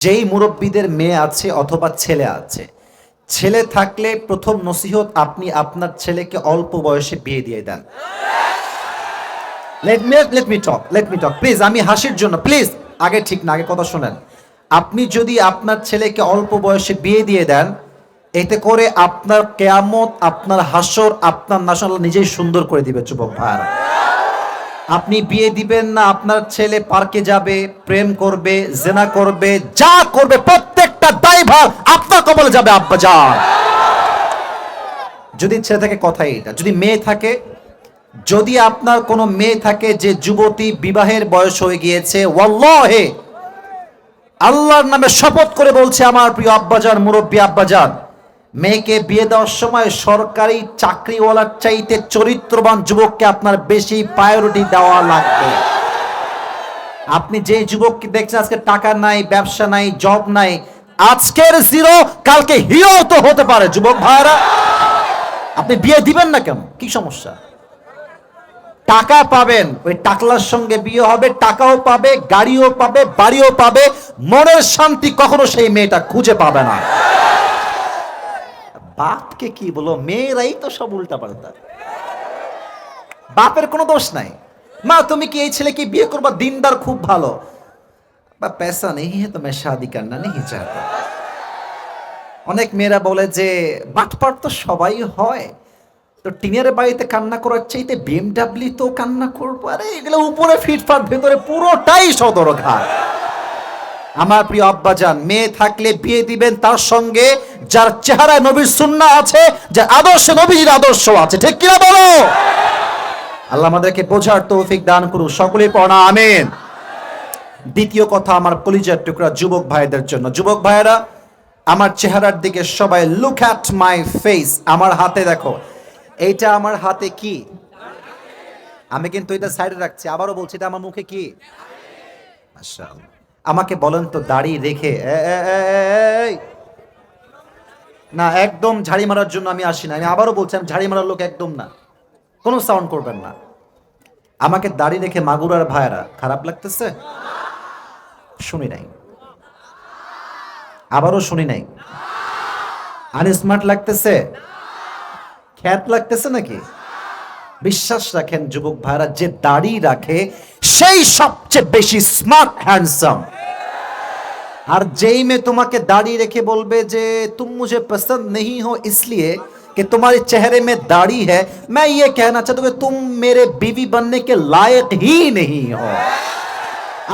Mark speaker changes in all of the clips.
Speaker 1: যেই মুরব্বীদের মেয়ে আছে অথবা ছেলে আছে, ছেলে থাকলে প্রথম নসিহত, আপনি আপনার ছেলেকে অল্প বয়সে বিয়ে দিয়ে দেন। লেট মি টক প্লিজ, আমি হাসির জন্য, প্লিজ আগে ঠিক না, আগে কথা শোনেন। আপনি যদি আপনার ছেলেকে অল্প বয়সে বিয়ে দিয়ে দেন, এতে করে আপনার কেয়ামত, আপনার হাসর, আপনার নাশর নিজেই সুন্দর করে দিবে। যুবক ভাইরা, আপনি বিয়ে দিবেন না, আপনার ছেলে পার্কে যাবে, প্রেম করবে, জেনা করবে, যা করবে প্রত্যেকটা দায়ভার আপনার কবলে যাবে আব্বাজান। যদি ছেলে থাকে কথাই এটা। যদি মেয়ে থাকে, যদি আপনার কোনো মেয়ে থাকে যে যুবতী, বিবাহের বয়স হয়ে গিয়েছে, ওয়াল্লাহি আল্লাহর নামে শপথ করে বলছে আমার প্রিয় আব্বাজান, মুরব্বী আব্বাজান, মেয়েকে বিয়ে দেওয়ার সময় সরকারি চাকরিওয়ালার চাইতে চরিত্রবান যুবককে আপনার বেশি প্রায়োরিটি দেওয়া লাগবে। আপনি যে যুবককে দেখছেন আজকে টাকা নাই, ব্যবসা নাই, জব নাই, আজকের জিরো কালকে হিরো তো হতে পারে। যুবক ভাইরা, আপনি বিয়ে দিবেন না কেন? কি সমস্যা? টাকা পাবেন, ওই টাকলার সঙ্গে বিয়ে হবে, টাকাও পাবে, গাড়িও পাবে, বাড়িও পাবে, মনের শান্তি কখনো সেই মেয়েটা খুঁজে পাবে না। বাপকে কি বলো, মেয়েরাই তো সব উল্টা পাল্টা। বাপের কোনো দোষ নাই। মা তুমি কি এই ছেলেকে বিয়ে করবা, দিনদার খুব ভালো, বা पैसा नहीं है तो मैं शादी करना नहीं चाहता। অনেক মেয়েরা বলে যে বাটপার তো সবাই হয়, তো টিনের বাড়িতে কান্না করার চাইতে বিএমডাব্লিউ তো কান্না করবো। আরে এগুলো উপরে ফিটফাট, ভেতরে পুরোটাই সদরঘাট। আমার প্রিয় আব্বাজান, মেয়ে থাকলে বিয়ে দিবেন তার সঙ্গে যার চেহারায় নবীর সুন্নাহ আছে, যার আদর্শে নবীর আদর্শ আছে। ঠিক কিনা বলো? আল্লাহ আমাদেরকে বোঝার তৌফিক দান করুন। সকলে পড়া আমিন। দ্বিতীয় কথা আমার কলিজার টুকরা যুবক ভাইদের জন্য। যুবক ভাইরা, আমার চেহারার দিকে সবাই লুক অ্যাট মাই ফেস। আমার হাতে দেখো, এইটা আমার হাতে কি? আমি কিন্তু এটা সাইডে রাখছি, আবারও বলছি, এটা আমার মুখে কি? মাশাআল্লাহ। আমাকে বলেন তো, দাড়ি রেখে না, একদম ঝাড়ি মারার জন্য আমি আসি না। আমি আবারও বলছি, আমি ঝাড়ি মারার লোক একদম না। কোনো সাউন্ড করবেন না। আমাকে দাড়ি রেখে মাগুরার ভাইরা খারাপ লাগতেছে? শুনি নাই, আবারও শুনি নাই। আনস্মার্ট লাগতেছে? খ্যাত লাগতেছে নাকি? বিশ্বাস রাখেন যুবক ভাইরা, যে দাড়ি রাখে সেই সবচেয়ে বেশি স্মার্ট, হ্যান্ডসাম। আর যেই মেয়ে তোমাকে দাড়ি রেখে বলবে যে तुम मुझे पसंद नहीं हो इसलिए कि तुम्हारे चेहरे में दाढ़ी है, मैं ये कहना चाहता हूं कि तुम मेरे बीवी बनने के लायक ही नहीं हो।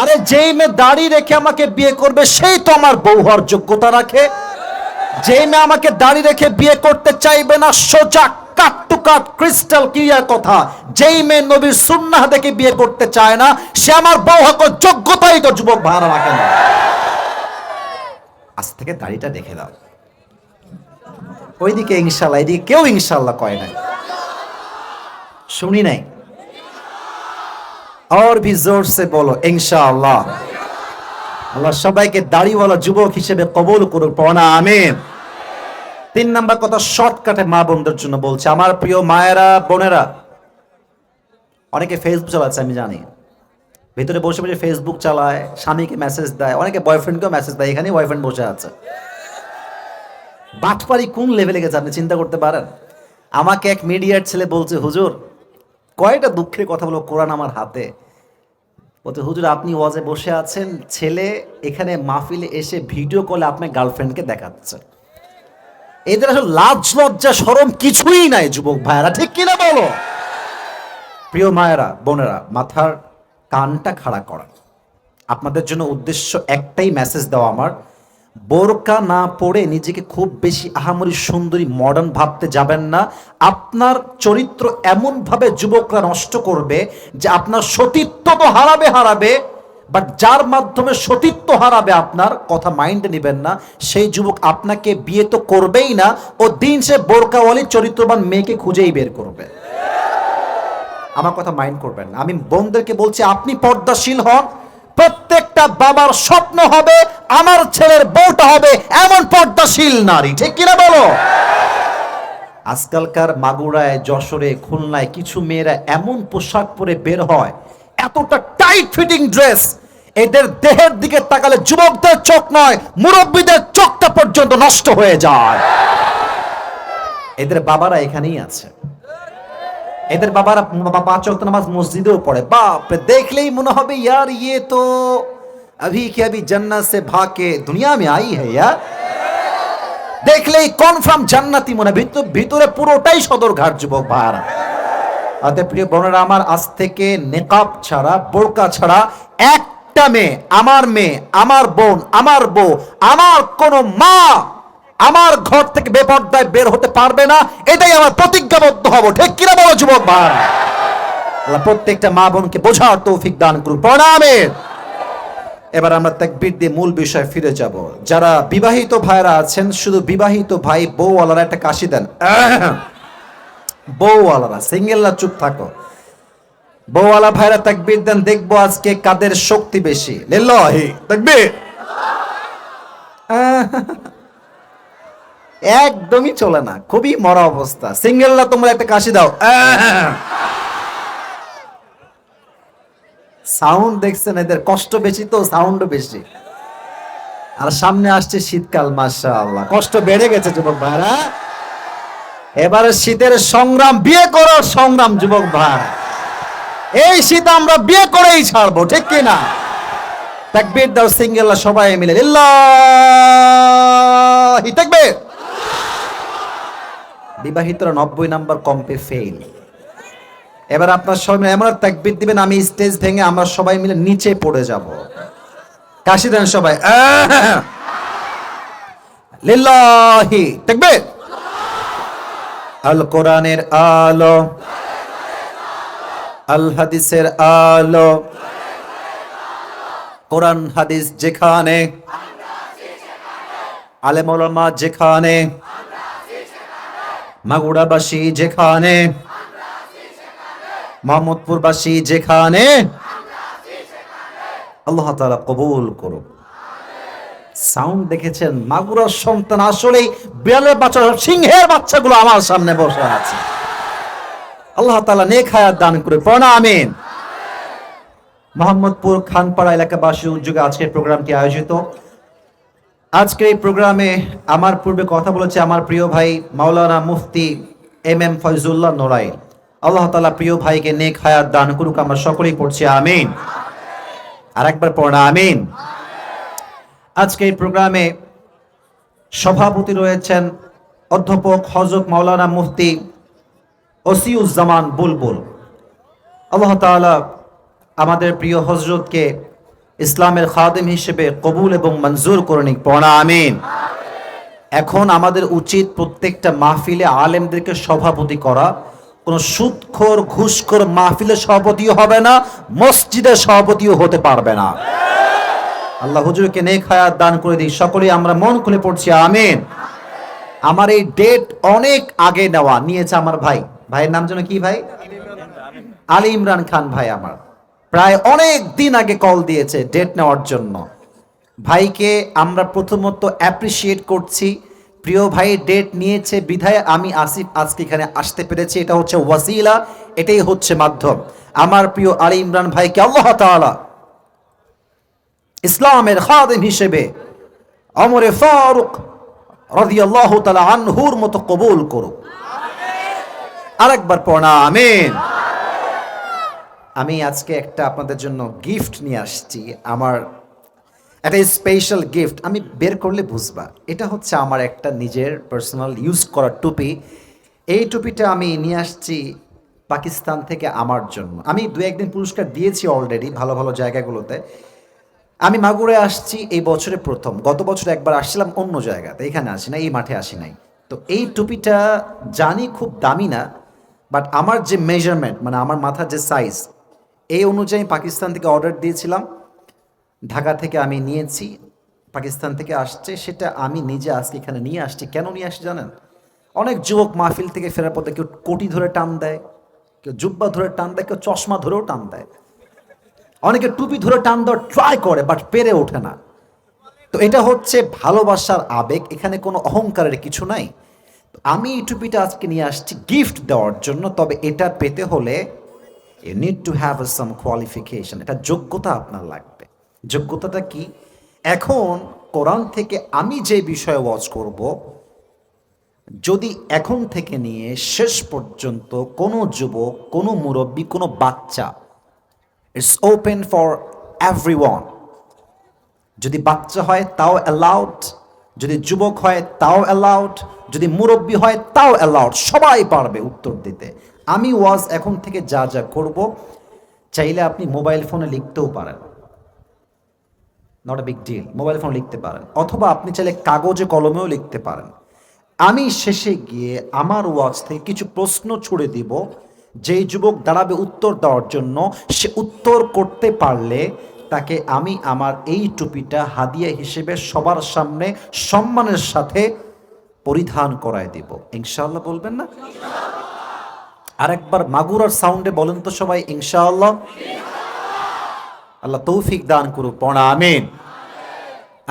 Speaker 1: আরে যেই মেয়ে দাড়ি রেখে আমাকে বিয়ে করবে সেই তো আমার বউ হওয়ার যোগ্যতা রাখে। যেই মেয়ে আমাকে দাড়ি রেখে বিয়ে করতে চাইবে না, সোজা কাট টু কাট ক্রিস্টাল ক্লিয়ার কথা, যেই মেয়ে নবীর সুন্নাহ দেখে বিয়ে করতে চায় না, সে আমার বউ হওয়ার যোগ্যতাই তো যুবক ভাইরা রাখে না। আজ থেকে দাড়িটা দেখে দাও। ওইদিকে ইনশাল্লাহ, এদিকে কেউ ইনশাল্লাহ কয় নাই, শুনি নাই। और भी जोर से बोलो इंशाअल्लाह। আল্লাহ সবাইকে দাড়িওয়ালা যুবক হিসেবে কবুল করুক, পড়া আমিন। 3 নাম্বার কথা শর্টকাটে মা বোনদের জন্য বলছে। আমার প্রিয় মায়েরা, বোনেরা, অনেকে ফেসবুক চালাচ্ছে আমি জানি, ভিতরে বসে বসে ফেসবুক চালায়, স্বামীকে মেসেজ দেয়, অনেকে বয়ফ্রেন্ডকেও মেসেজ দেয়। এখানে বয়ফ্রেন্ড বসে আছে। বাটপারি কোন লেভেলে গেছে আপনি চিন্তা করতে পারেন? আমাকে এক মিডিয়ার ছেলে বলছে, হুজুর কয়টা দুঃখের কথা বলো, কোরআন আমার হাতে। বলতে, হুজুর আপনি ওয়াজে বসে আছেন, ছেলে এখানে মাহফিলে এসে ভিডিও কলে আপনার গার্লফ্রেন্ডকে দেখাচ্ছে। এদের আসলে লাজ লজ্জা শরম কিছুই নাই যুবক ভাইয়েরা, ঠিক কিনা বলো? প্রিয় মায়েরা, বোনেরা, মাথার কানটা খাড়া করা। আপনাদের জন্য উদ্দেশ্য একটাই, মেসেজ দেওয়া আমার, বোরকা না পড়ে নিজেকে খুব বেশি আহামরি সুন্দরী মডার্ন ভাবতে যাবেন না। আপনার চরিত্র এমন ভাবে যুবকরা নষ্ট করবে যে আপনার সতীত্ব তো হারাবে, বাট যার মাধ্যমে সতীত্ব হারাবে আপনার কথা মাইন্ডে নেবেন না, সেই যুবক আপনাকে বিয়ে তো করবেই না, ও দিন সে বোরকাওয়ালি চরিত্রবান মেয়েকে খুঁজেই বের করবে। আমার কথা মাইন্ড করবেন না। আমি বোনদেরকে বলছি, আপনি পর্দাশীল হন। প্রত্যেকটা বাবার স্বপ্ন হবে আমার ছেলের বউটা হবে এমন পর্দাশীল নারী, ঠিক কিনা বলো? আজকালকার মাগুরায়, যশোরে, খুলনায় কিছু মেয়েরা এমন পোশাক পরে বের হয়, এতটা টাইট ফিটিং ড্রেস, এদের দেহের দিকে তাকালে যুবকদের চোখ নয়, মুরব্বীদের চোখটা পর্যন্ত নষ্ট হয়ে যায়। এদের বাবারা এখানেই আছে, এদের বাবারা 5 ওয়াক্ত নামাজ মসজিদেও পড়ে। বাপ রে, দেখলেই মনে হবে ইয়ার ইয়ে তো अभी के अभी जन्नत से भाग के दुनिया में आई है यार। দেখলেই কনফার্ম জান্নাতি মনে, ভিতরে পুরোটাই সদরঘাট যুবক ভাইরা। অতএব প্রিয় বোনেরা আমার, আজ থেকে নেকাব ছাড়া, বোরকা ছাড়া একটা মেয়ে, আমার বোন, আমার বউ, আমার কোন মা আমার ঘর থেকে বেপরদায় বের হতে পারবে না, এটাই আমার প্রতিজ্ঞাবদ্ধ হব। ঠিক কিনা বলো যুবক ভাইরা? আল্লাহ প্রত্যেকটা মা বোনকে বোঝার তৌফিক দান করুন। প্রণামের। এবার আমরা তাকবীর দিয়ে মূল বিষয়ে ফিরে যাব। যারা বিবাহিত ভাইরা আছেন, শুধু বিবাহিত ভাই বউওয়ালারা একটা কাশি দেন। বউওয়ালারা, সিঙ্গেলরা চুপ থাকো। বউওয়ালা ভাইরা তাকবীর দেন, দেখবো আজকে কাদের শক্তি বেশি। লিল্লাহি তাকবীর। একদমই চলে না, খুবই মরা অবস্থা। সিঙ্গেলরা তোমরা একটা কাশি দাও। সাউন্ড দেখছেন, এদের কষ্ট বেশি তো সাউন্ডও বেশি। আর সামনে আসছে শীতকাল, মাশাআল্লাহ কষ্ট বেড়ে গেছে যুবক ভাইরা। এবারে শীতের সংগ্রাম, বিয়ে করার সংগ্রাম যুবক ভাই। এই শীত আমরা বিয়ে করেই ছাড়বো, ঠিক কিনা? তাকবীর দাও সিঙ্গেলরা সবাই মিলে, লিল্লাহি তাকবীর। বিবাহিতরা 90 নাম্বার কম্পে ফেল। এবার আপনার সবাই এমন তাকবীর দিবেন, আমি স্টেজ ভেঙে আমরা সবাই মিলে নিচে পড়ে যাব। কাশি দেন সবাই, লিল্লাহি তাকবীর। আল কোরআনের আলো, আল হাদিসের আলো, কোরআন হাদিস যেখানে, আলেম ওলামা যেখানে, মাগুরাবাসী যেখানে, মোহাম্মদপুরবাসী যেখানে, আল্লাহ তাআলা কবুল করুন। সাউন্ড দেখেছেন? মাগুরার সন্তান আসলেই বিড়ালের বাচ্চা, সিংহের বাচ্চাগুলো আমার সামনে বসে আছে। আল্লাহ তাআলা নেক হায়াত দান করে, পড়া আমিন। মোহাম্মদপুর খানপাড়া এলাকাবাসীর উদ্যোগে আজকের প্রোগ্রামটি আয়োজিত। আজকের এই প্রোগ্রামে আমার পূর্বে কথা বলেছে আমার প্রিয় ভাই মাওলানা মুফতি MM ফয়জুল্লাহ নোরাইন। আল্লাহ তাআলা প্রিয় ভাইকে নেক হায়াত দান করুক, আমরা সকলেই পড়ছি আমিন। আরেকবার পড়া আমিন। আজকে এই প্রোগ্রামে সভাপতি রয়েছেন অধ্যাপক হযরত মাওলানা মুফতি ওসিউজ্জামান বুলবুল। আল্লাহ তাআলা আমাদের প্রিয় হযরতকে ইসলামের খাদেম হিসেবে কবুল এবং মঞ্জুর করে নিক, পড়া আমিন। এখন আমাদের উচিত প্রত্যেকটা মাহফিলে আলেমদেরকে সভাপতি করা। কোন সুদখোর ঘুষখোর মাহফিলের সভাপতিও হবে না, মসজিদের সভাপতিও হতে পারবে না। আল্লাহ হুজুরকে নেক হায়াত দান করে দিই। সকলেই আমরা মন খুলে পড়ছি আমিন। আমার এই ডেট অনেক আগে নিয়েছে আমার ভাই, ভাইয়ের নাম যেন কি ভাই? আলী ইমরান খান ভাই। আমার প্রায় অনেক দিন আগে কল দিয়েছে ডেট নেওয়ার জন্য। ভাইকে আমরা প্রথমত অ্যাপ্রিসিয়েট করছি। প্রিয় ভাই ডেট নিয়েছে বিধায় আমি আসিফ আজকে এখানে আসতে পেরেছি। এটা হচ্ছে ওয়াসিলা, এটাই হচ্ছে মাধ্যম। আমার প্রিয় আলী ইমরান ভাইকে আল্লাহ তাআলা ইসলামের খাদেম হিসেবে ওমরে ফারুক রাদিয়াল্লাহু তাআলা আনহুর মতো কবুল করুক। আরেকবার পড়া আমিন। আমি আজকে একটা আপনাদের জন্য গিফট নিয়ে আসছি। আমার একটা স্পেশাল গিফট, আমি বের করলে বুঝবা। এটা হচ্ছে আমার একটা নিজের পার্সোনাল ইউজ করার টুপি। এই টুপিটা আমি নিয়ে আসছি পাকিস্তান থেকে আমার জন্য। আমি 2-1 দিন পুরস্কার দিয়েছি অলরেডি ভালো ভালো জায়গাগুলোতে। আমি মাগুরায় আসছি এই বছরে প্রথম। গত বছর একবার আসছিলাম অন্য জায়গাতে, এখানে আসি না, এই মাঠে আসি নাই। তো এই টুপিটা জানি খুব দামি না, বাট আমার যে মেজারমেন্ট, মানে আমার মাথার যে সাইজ, এই অনুযায়ী পাকিস্তান থেকে অর্ডার দিয়েছিলাম। ঢাকা থেকে আমি নিয়েছি, পাকিস্তান থেকে আসছে, সেটা আমি নিজে আজকে এখানে নিয়ে আসছি। কেন নিয়ে আসছি জানেন? অনেক যুবক মাহফিল থেকে ফেরার পথে কেউ কোটি ধরে টান দেয়, কেউ জুব্বা ধরে টান দেয়, কেউ চশমা ধরেও টান দেয়, অনেকে টুপি ধরে টান দেওয়ার ট্রাই করে বাট পেরে ওঠে না। তো এটা হচ্ছে ভালোবাসার আবেগ, এখানে কোনো অহংকারের কিছু নাই। আমি এই টুপিটা আজকে নিয়ে আসছি গিফট দেওয়ার জন্য। তবে এটা পেতে হলে you need to have some qualification, এটা যোগ্যতা আপনার লাগবে। যোগ্যতাটা কি? এখন কোরআন থেকে আমি যে বিষয়ে ওয়াজ করব, যদি এখন থেকে নিয়ে শেষ পর্যন্ত কোনো যুবক, কোনো মুরব্বী, কোনো বাচ্চা, ইটস ওপেন ফর এভরিওয়ান। যদি বাচ্চা হয় তাও অ্যালাউড, যদি যুবক হয় তাও অ্যালাউড, যদি মুরব্বী হয় তাও অ্যালাউড, সবাই পারবে উত্তর দিতে। আমি ওয়াজ এখন থেকে যা যা করব, চাইলে আপনি মোবাইল ফোনে লিখতেও পারেন, not a big deal, mobile ফোনে লিখতে পারেন, অথবা আপনি চাইলে কাগজে কলমেও লিখতে পারেন। আমি শেষে গিয়ে আমার ওয়াজ থেকে কিছু প্রশ্ন ছুড়ে দিব, যেই যুবক দাঁড়াবে উত্তর দেওয়ার জন্য, সে উত্তর করতে পারলে তাকে আমি আমার এই টুপিটা হাদিয়া হিসেবে সবার সামনে সম্মানের সাথে পরিধান করায় দিব। ইনশাআল্লাহ বলবেন না? আরেকবার মাগুরার সাউন্ডে বলেন তো সবাই, ইনশাআল্লাহ। আল্লাহ তৌফিক দান করুক, পড়া আমিন।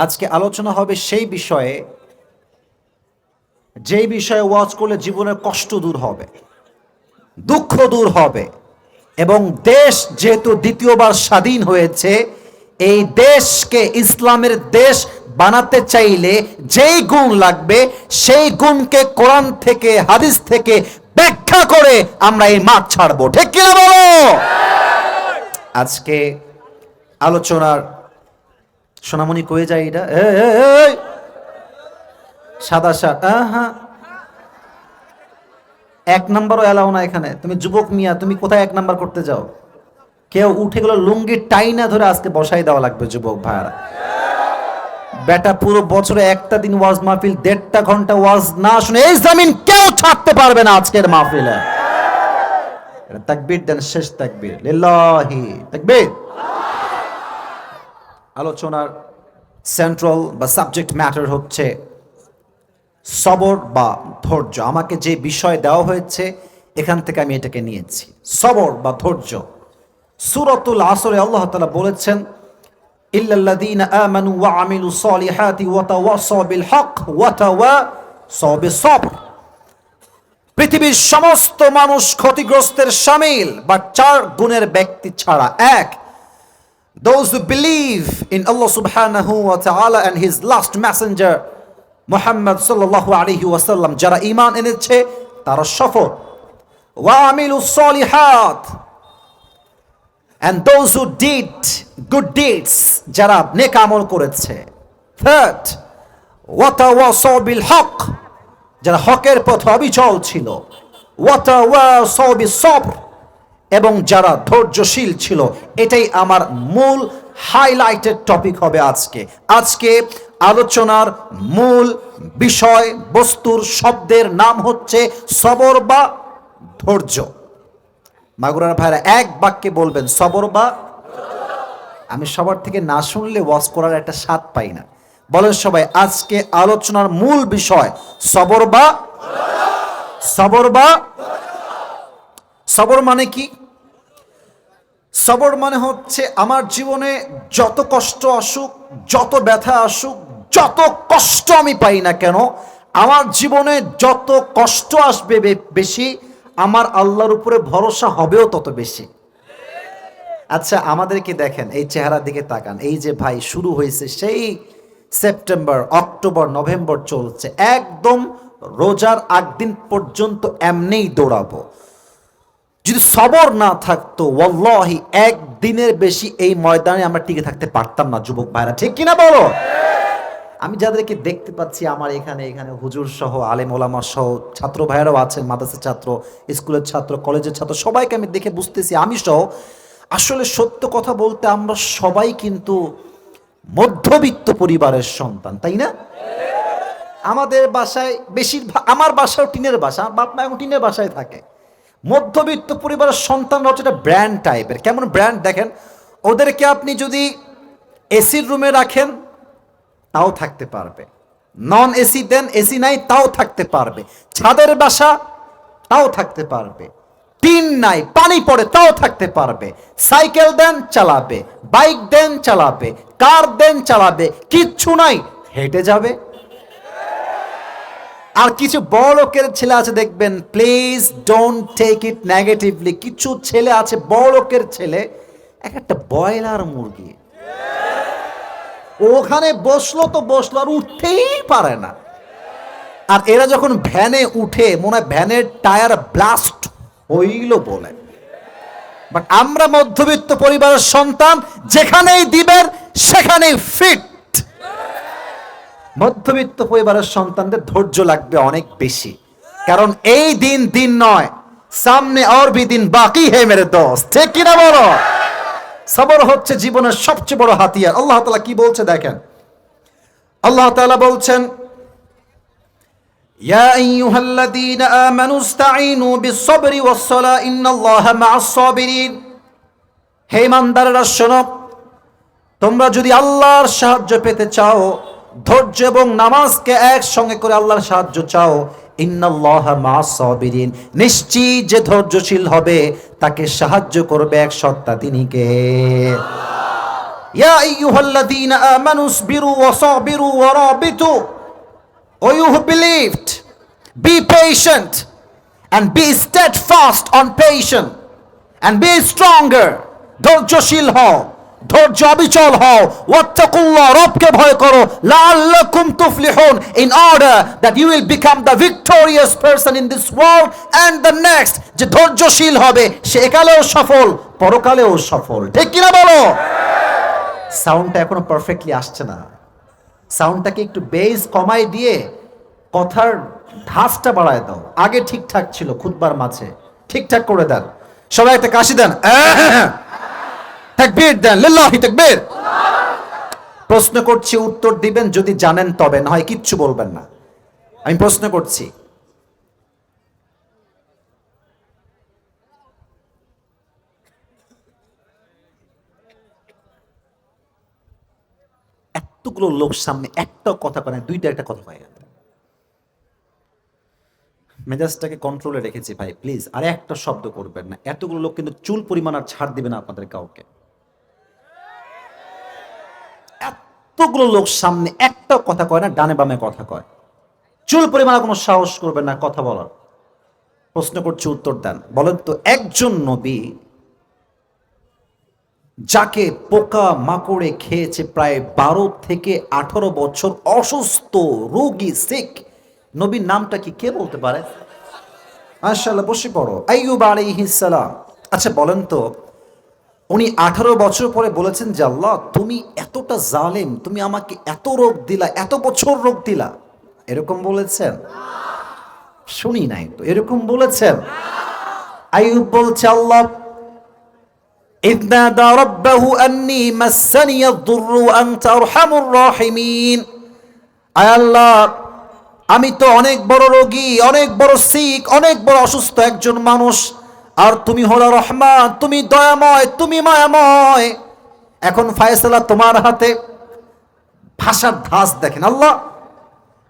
Speaker 1: আজকে আলোচনা হবে সেই বিষয়ে, যেই বিষয়ে ওয়াজ করলে জীবনের কষ্ট দূর হবে, দুঃখ দূর হবে, এবং দেশ যেহেতু দ্বিতীয়বার স্বাধীন হয়েছে, এই দেশকে ইসলামের দেশ বানাতে চাইলে যেই গুণ লাগবে, সেই গুণকে কোরআন থেকে, হাদিস থেকে ব্যাখ্যা করে আমরা এই মাঠ ছাড়বো। ঠিক কিনা বলো? আজকে আলোচনার সোনামণি কয়ে যায় এটা, সাদা শার্ট, হ্যাঁ, এক নাম্বারও এলাও না এখানে। তুমি যুবক মিয়া, তুমি কোথায় এক নাম্বার করতে যাও? কেউ উঠে গেল, লুঙ্গির টাইনা ধরে আজকে বসাই দেওয়া লাগবে যুবক ভাইয়ারা। বেটা পুরো বছরে একটা দিন ওয়াজ মাহফিল, 1.5 ঘন্টা ওয়াজ না শুনে এই জমিন কেউ ছাড়তে পারবে না আজকের মাহফিলে। তাকবীর দেন, শেষ তাকবীর, লিল্লাহি তাকবীর। আলোচনার সেন্ট্রাল বা সাবজেক্ট ম্যাটার হচ্ছে সবর বা ধৈর্য। আমাকে যে বিষয় দেওয়া হয়েছে এখান থেকে আমি এটাকে নিয়েছি, সবর বা ধৈর্য। সূরাতুল আসরে আল্লাহ তাআলা বলেছেন, ইল্লাল্লাযীনা আমানু ওয়া আমিলুস সলিহাতি ওয়া তাওয়াসাউ বিল হক ওয়া তাওয়াসাউ বিস সবর। পৃথিবীর সমস্ত মানুষ ক্ষতিগ্রস্তের শামিল, বা 4 গুণের ব্যক্তি ছাড়া। 1, those who believe in Allah subhanahu wa ta'ala and his last messenger Muhammad সাল্লাল্লাহু আলাইহি ওয়াসাল্লাম, যারা ঈমান এনেছে তারা সফল। ওয়া আমিলুস সলিহাত, and those who did good deeds, যারা নেক আমল করেছে। 3, ওয়া তাওয়াসাউ বিল হক, যারা হকের পথে অবিচল ছিল। ওয়া তাওয়াসাউ বিস সবর, এবং যারা ধৈর্যশীল ছিল। এটাই আমার মূল হাইলাইটেড টপিক হবে আজকে। আজকে আলোচনার মূল বিষয় বস্তুর শব্দের নাম হচ্ছে সবর বা ধৈর্য। মাগুরার ভাইরা এক বাক্যে বলবেন, সবর বা। আমি সবার থেকে না শুনলে ওয়াজ করার একটা স্বাদ পাই না। বলেন সবাই, আজকে আলোচনার মূল বিষয় সবর বা। সবর বা। সবর মানে কি? সবর মানে হচ্ছে আমার জীবনে যত কষ্ট আসুক, যত ব্যথা আসুক, যত কষ্ট আমি পাই না কেন, আমার জীবনে যত কষ্ট আসবে বেশি, আমার আল্লাহর উপরে ভরসা হবেও তত বেশি। আচ্ছা, আমাদেরকে দেখেন, এই চেহারার দিকে তাকান। এই যে ভাই শুরু হয়েছে সেই সেপ্টেম্বর, অক্টোবর, নভেম্বর চলছে, একদম রোজার আগদিন পর্যন্ত এমনিই দৌড়াবো। যদি সবর না থাকতো, ওয়াল্লাহি একদিনের বেশি এই ময়দানে আমরা টিকে থাকতে পারতাম না যুবক ভাইরা। ঠিক কিনা বলো? আমি যাদেরকে দেখতে পাচ্ছি আমার এখানে হুজুর সহ, আলেম ওলামা সহ, ছাত্র ভাইয়ারাও আছেন, মাদ্রাসার ছাত্র, স্কুলের ছাত্র, কলেজের ছাত্র, সবাইকে আমি দেখে বুঝতেছি, আমি সহ, আসলে সত্য কথা বলতে আমরা সবাই কিন্তু মধ্যবিত্ত পরিবারের সন্তান, তাই না? আমাদের বাসায় বেশিরভাগ, আমার বাসাও টিনের বাসা, বাপ মা এখন টিনের বাসায় থাকে। মধ্যবিত্ত পরিবারের সন্তানরা হচ্ছে একটা ব্র্যান্ড টাইপের। কেমন ব্র্যান্ড দেখেন, ওদেরকে আপনি যদি এসির রুমে রাখেন তাও থাকতে পারবে, নন এসি দেন, এসি নাই তাও থাকতে পারবে, ছাদের বাসা তাও থাকতে পারবে, টিন নাই পানি পড়ে তাও থাকতে পারবে, সাইকেল দেন চালাবে, বাইক দেন চালাবে, কার দেন চালাবে, কিচ্ছু নাই হেঁটে যাবে। আর কিছু বড় লোকের ছেলে আছে দেখবেন, please don't take it negatively, কিছু ছেলে আছে বড় লোকের ছেলে, একটা ব্রয়লার মুরগি, ওখানে বসলো তো বসলো, আর উঠতেই পারে না। আর এরা যখন ভ্যানে উঠে মনে হয় ভ্যানের টায়ার ব্লাস্ট হইল বলে। বাট আমরা মধ্যবিত্ত পরিবারের সন্তান, যেখানেই দিবেন সেখানেই ফিট। মধ্যবিত্ত পরিবারের সন্তানদের ধৈর্য লাগবে অনেক বেশি, কারণ এই দিন দিন নয়, সামনে আর ভি দিন বাকি হে মেরে দোস্ত, ঠিক কিনা বলো? সবর হচ্ছে জীবনের সবচেয়ে বড় হাতিয়ার। আল্লাহ তাআলা কি বলছে দেখেন, আল্লাহ তাআলা বলছেন, ইয়া আইয়ুহাল্লাযীনা আমানু ইসতাঈনু বিস-সাবরি ওয়াস-সালাহ ইন্নাল্লাহা মা'আস-সাবিরিন। হে ঈমানদাররা শোনো, তোমরা যদি আল্লাহর সাহায্য পেতে চাও, ধৈর্য এবং নামাজকে একসঙ্গে করে আল্লাহর সাহায্য চাও, ইন্নাল্লাহা মা'আস-সাবিরিন, নিশ্চিত যে ধৈর্যশীল হবে তাকে সাহায্য করবে এক সত্তা, তিনি কে? ইয়া আইয়ুহাল্লাযীনা আমানু ইসবিরু ওয়া সাবিরু ওয়া রাবিতু। O you who believed, be patient and be steadfast on patience and be stronger. ধৈর্যশীল হও, ধৈর্য অবিচল হও। ওয়াত্তাকুল্লাহ, রবকে ভয় করো। লাআল্লাকুম তুফলিহুন, in order that you will become the victorious person in this world and the next. যে ধৈর্যশীল হবে সে একালেও সফল, পরকালেও সফল, ঠিক কিনা বলো? সাউন্ডটা এখনো পারফেক্টলি আসছে না। সাউন্ডটাকে একটু বেস কমাই দিয়ে কথার ধাঁচটা বাড়ায় দাও। আগে ঠিকঠাক ছিল, খুতবার মাঝে ঠিকঠাক করে দেন। সবাই একটা কাশি দেন, তাকবীর দেন, লিল্লাহি তাকবীর। প্রশ্ন করছি, উত্তর দিবেন যদি জানেন তবে, না হয় কিচ্ছু বলবেন না। আমি প্রশ্ন করছি, এতগুলো লোক সামনে একটাও কথা কয় না, দুইটা একটা কথা কয়। মেজাজটাকে কন্ট্রোলে রেখেছি ভাই, প্লিজ আর একটা শব্দ করবেন না। এতগুলো লোক কিন্তু চুল পরিমাণ আর ছাড় দিবে না আপনাদের কাউকে। এতগুলো লোক সামনে একটাও কথা কয় না, ডানে বামে কথা কয়, চুল পরিমাণ কোনো সাহস করবেন না কথা বলার। প্রশ্ন করছি, উত্তর দেন। বলেন তো, একজন নবী যাকে পোকা মাকড়ে খেয়েছে প্রায় 12 থেকে 18 বছর, অসুস্থ রোগী, সিক, নবীর নামটা কি, কে বলতে পারে? মাশাআল্লাহ, বসে পড়ো। আইয়ুব আলাইহিস সালাম। আচ্ছা বলেন তো, উনি 18 বছর পরে বলেছেন যে আল্লাহ তুমি এতটা জালেম, তুমি আমাকে এত রোগ দিলা, এত বছর রোগ দিলা, এরকম বলেছেন? শুনি নাই তো, এরকম বলেছেন? আইয়ুব বলছে, আল্লাহ إذ نادى ربه أني مسني الضر وأنت أرحم الراحمين। আয় আল্লাহ, আমি তো অনেক বড় রোগী, অনেক বড় সিক, অনেক বড় অসুস্থ একজন মানুষ, আর তুমি হলো রহমান, তুমি দয়াময়, তুমি মায়াময়। এখন ফায়সালা তোমার হাতে। ভাষার ধাঁচ দেখেন। আল্লাহ,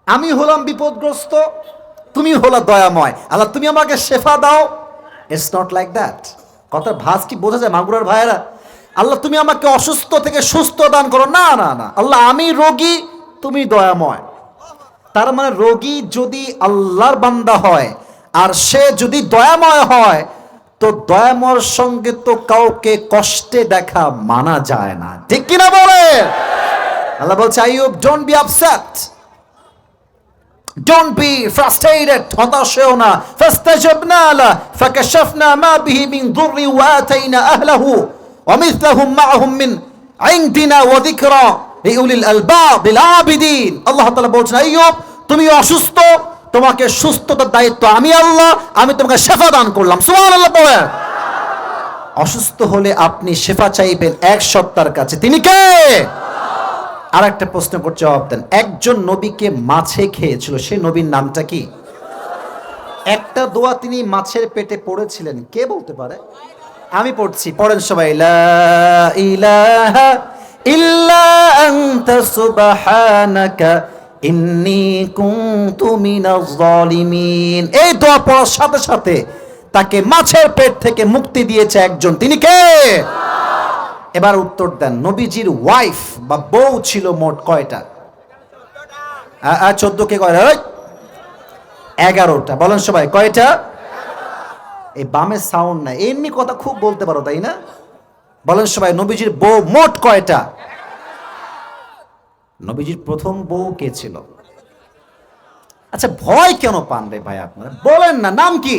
Speaker 1: আমি হলাম বিপদগ্রস্ত, তুমি হলো দয়াময়, আল্লাহ তুমি আমাকে শেফা দাও। It's not like that. কথার ভাঁজ কি বোঝা যায় মাগুরার ভাইয়েরা? আল্লাহ তুমি আমাকে অসুস্থ থেকে সুস্থ দান করো, না না না, আল্লাহ আমি রোগী, তুমি দয়াময়। তার মানে রোগী যদি আল্লাহর বান্দা হয় আর সে যদি দয়াময় হয়, তো দয়াময়ের সঙ্গে তো কাউকে কষ্টে দেখা মানা যায় না, ঠিক কিনা বলে? আল্লাহ বলছে, Ayub don't be upset, don't be frustrated, হতাশ হও না। ফাস্তাজাবনা লা ফাকাশাফনা মা বিহি মিন দুররি ওয়া আতাইনা আহলাহু ওয়া মিসলাহুম মাআহুম মিন ইনদিনা ওয়া যিকরা লিউলিল আলবাব লিল আবিদিন। আল্লাহ তাআলা বলছেন, আইয়ুব তুমি অসুস্থ, তোমাকে সুস্থতার দায়িত্ব আমি আল্লাহ, আমি তোমাকে শেফা দান করলাম। সুবহানাল্লাহ বলেন। অসুস্থ হলে আপনি শেফা চাইবেন এক সত্তার কাছে, তিনি কে? আর একটা প্রশ্ন করতে জবাব দেন। একজন নবীকে মাছে খেয়েছিল, সেই নবীর নামটা কি? একটা দোয়া তিনি মাছের পেটে পড়েছিলেন, কে বলতে পারে? আমি পড়ছি, পড়েন সবাই। লা ইলাহা ইল্লা আনতা সুবহানাকা ইন্নী কুনতু মিনাজ জালিমিন। এই দোয়া পড়ার সাথে সাথে তাকে মাছের পেট থেকে মুক্তি দিয়েছে একজন, তিনি কে? এবার উত্তর দেন। নবীজির ওয়াইফ বা বউ ছিল মোট কয়টা? 14 কে কয়? 11টা। বলেন সবাই, কয়টা? এই বামে সাউন্ড নাই, এমনি কথা খুব বলতে পারো তাই না? বলেন সবাই, নবীজির বউ মোট কয়টা? নবীজির প্রথম বউ কে ছিল? আচ্ছা ভয় কেন পান রে ভাই আপনারা? বলেন না, নাম কি?